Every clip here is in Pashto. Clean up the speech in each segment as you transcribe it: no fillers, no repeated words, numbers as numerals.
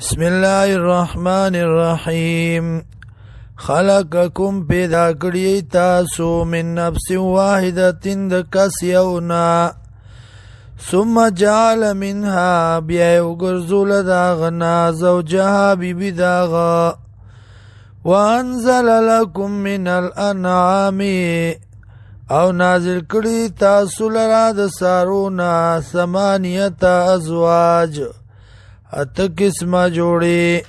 بسم الله الرحمن الرحیم. خلقکم پیدا کړی تاسو من نفس واحدة د کس یونا ثم جعل منها بیا وګرځول داغنا زوجها بیبی داغا وانزل لكم من الانعام او نازل کړی تاسو لرا د سارونا ثمانیه ازواج اته قسمه جوړی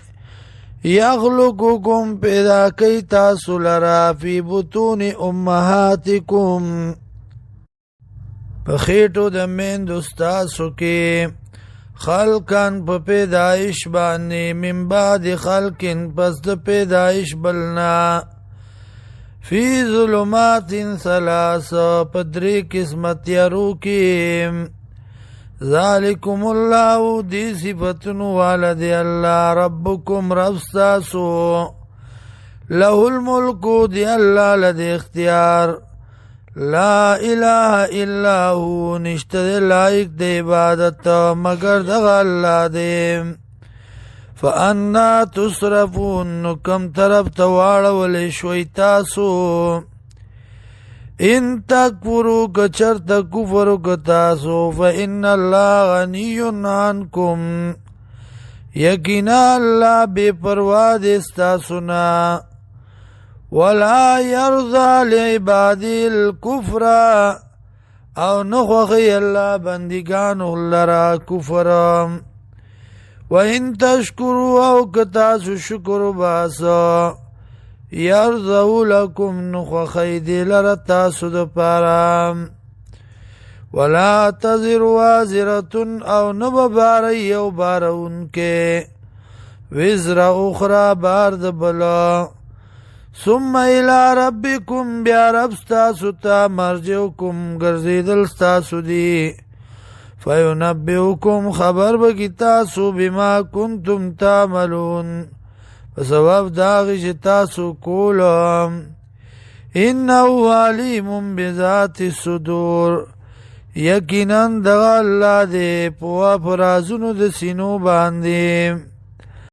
یخلقکم پیدا کئی تاسو لرا فی بطون امهاتکم پخیٹو د میندو ستاسو کی خلقن په پیدایش باندې من بعد خلقن پس د پیدایش بلنا فی ظلمات ثلاث پدری قسمت یارو کی ذالکم اللہ دی صفتن والد اللہ ربکم رب ستاسو له الملک دی اللہ لدی اختیار لا الہ الا ہو نشتد لائق دی عبادت مگر دغا اللہ دی فانا تصرفون کم طرف تواڑ ولی شوی تاسو ان تکفرو کچرت کفرو کتاسو فإن اللہ غنی عنکم یقینا اللہ بے پرواد استاسنا ولا یرضى لعبادی الکفر او نخوخی اللہ بندگانو لرا کفر وَإِن تَشْكُرُوا او کتاسو شکر باسا یرضو لکم نخوخی دی لرتاسو دپارا ولا تزر وازرتن او نبباری او بارون کے وزر اخرى بار دبلا ثم الى ربکم بیا رب ستاسو تا مرجعکم گرزیدل ستاسو دی فینبئکم خبر بکی تاسو بما کنتم تعملون فسبب داغی چه تاسو کولم انہو علیم بذات الصدور یقیناً دغا اللہ دے پوا پرازونو د سینو باندیم